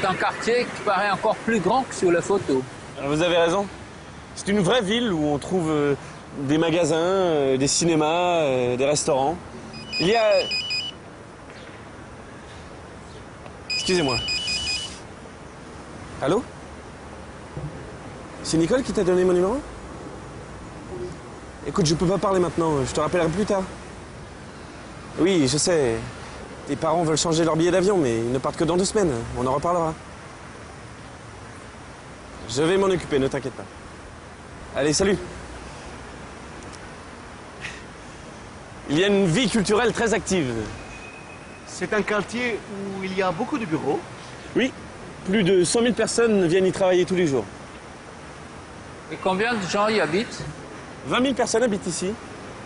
c'est un quartier qui paraît encore plus grand que sur les photos. Vous avez raison. C'est une vraie ville où on trouve des magasins, des cinémas, des restaurants. Il y a... Excusez-moi. Allô? C'est Nicole qui t'a donné mon numéro? Écoute, je peux pas parler maintenant, je te rappellerai plus tard. Oui, je sais. Tes parents veulent changer leur billet d'avion, mais ils ne partent que dans 2 semaines. On en reparlera. Je vais m'en occuper, ne t'inquiète pas. Allez, salut. Il y a une vie culturelle très active. C'est un quartier où il y a beaucoup de bureaux. Oui, plus de 100 000 personnes viennent y travailler tous les jours. Et combien de gens y habitent? 20 000 personnes habitent ici,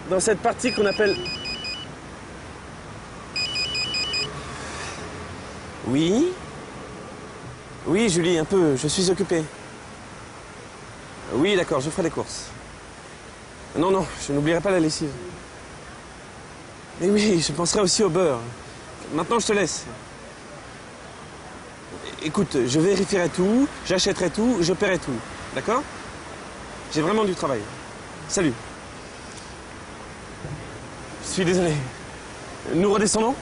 dans cette partie qu'on appelle... Oui? Oui, Julie, un peu, je suis occupé. Oui, d'accord, je ferai les courses. Non, non, je n'oublierai pas la lessive. Et oui, je penserai aussi au beurre. Maintenant, je te laisse. Écoute, je vérifierai tout, j'achèterai tout, je paierai tout. D'accord? J'ai vraiment du travail. Salut. Je suis désolé. Nous redescendons?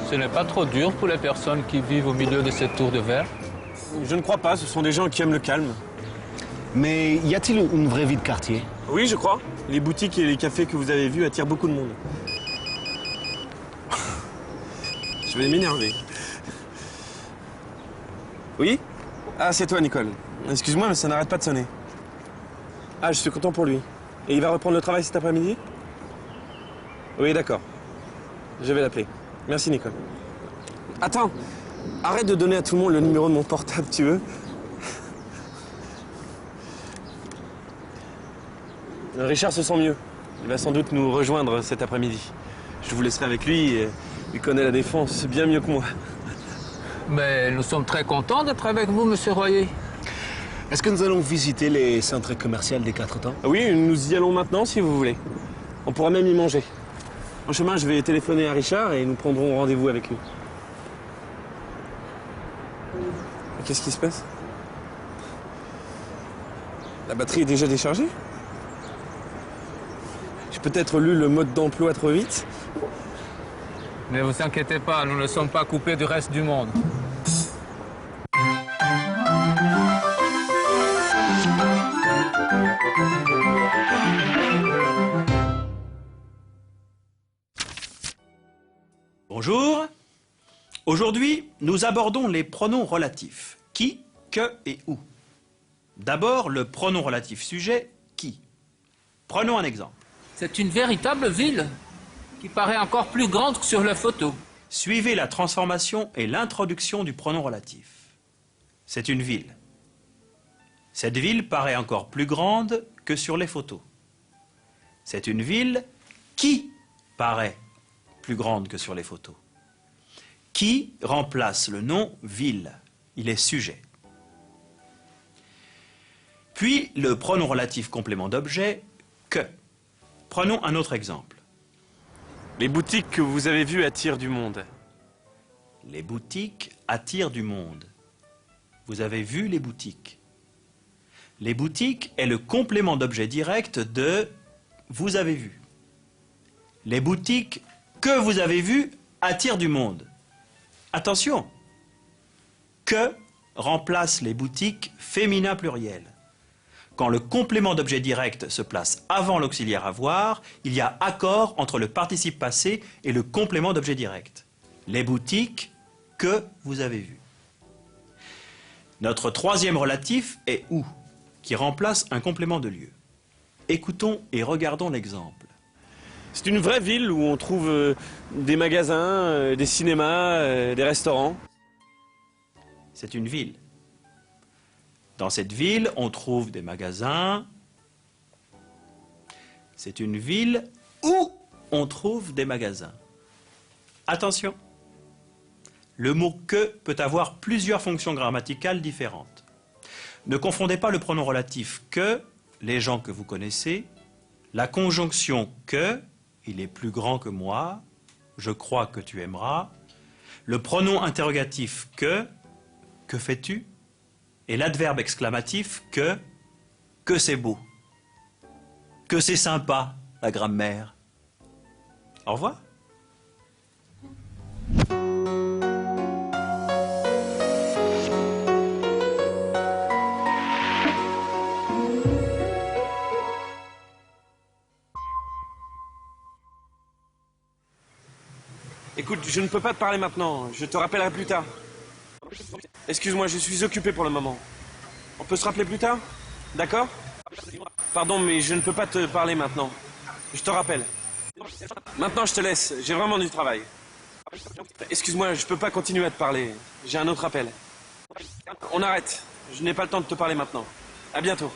Ce n'est pas trop dur pour les personnes qui vivent au milieu de cette tour de verre? Je ne crois pas, ce sont des gens qui aiment le calme. Mais y a-t-il une vraie vie de quartier? Oui, je crois. Les boutiques et les cafés que vous avez vus attirent beaucoup de monde. Je vais m'énerver. Oui? Ah, c'est toi, Nicole. Excuse-moi, mais ça n'arrête pas de sonner. Ah, je suis content pour lui. Et il va reprendre le travail cet après-midi? Oui, d'accord. Je vais l'appeler. Merci, Nicole. Attends, arrête de donner à tout le monde le numéro de mon portable, tu veux? Richard se sent mieux. Il va sans doute nous rejoindre cet après-midi. Je vous laisserai avec lui. Il connaît la défense bien mieux que moi. Mais nous sommes très contents d'être avec vous, monsieur Royer. Est-ce que nous allons visiter les centres commerciaux des 4 temps? Oui, nous y allons maintenant si vous voulez. On pourra même y manger. En chemin, je vais téléphoner à Richard et nous prendrons rendez-vous avec lui. Qu'est-ce qui se passe? La batterie est déjà déchargée? J'ai peut-être lu le mode d'emploi trop vite. Ne vous inquiétez pas, nous ne sommes pas coupés du reste du monde. Bonjour. Aujourd'hui, nous abordons les pronoms relatifs. Qui, que et où. D'abord, le pronom relatif sujet, qui. Prenons un exemple. C'est une véritable ville qui paraît encore plus grande que sur les photos. Suivez la transformation et l'introduction du pronom relatif. C'est une ville. Cette ville paraît encore plus grande que sur les photos. C'est une ville qui paraît plus grande que sur les photos. Qui remplace le nom ville. Il est sujet. Puis le pronom relatif complément d'objet, que. Prenons un autre exemple. Les boutiques que vous avez vues attirent du monde. Les boutiques attirent du monde. Vous avez vu les boutiques. Les boutiques est le complément d'objet direct de vous avez vu. Les boutiques que vous avez vues attirent du monde. Attention, que remplace les boutiques féminin pluriel. Quand le complément d'objet direct se place avant l'auxiliaire avoir, il y a accord entre le participe passé et le complément d'objet direct. Les boutiques que vous avez vues. Notre troisième relatif est où, qui remplace un complément de lieu. Écoutons et regardons l'exemple. C'est une vraie ville où on trouve des magasins, des cinémas, des restaurants. C'est une ville. Dans cette ville, on trouve des magasins. C'est une ville où on trouve des magasins. Attention, le mot « que » peut avoir plusieurs fonctions grammaticales différentes. Ne confondez pas le pronom relatif que, les gens que vous connaissez, la conjonction que, il est plus grand que moi, je crois que tu aimeras, le pronom interrogatif que fais-tu, et l'adverbe exclamatif que c'est beau, que c'est sympa, la grammaire. Au revoir. Écoute, je ne peux pas te parler maintenant. Je te rappellerai plus tard. Excuse-moi, je suis occupé pour le moment. On peut se rappeler plus tard? D'accord? Pardon, mais je ne peux pas te parler maintenant. Je te rappelle. Maintenant, je te laisse. J'ai vraiment du travail. Excuse-moi, je peux pas continuer à te parler. J'ai un autre appel. On arrête. Je n'ai pas le temps de te parler maintenant. À bientôt.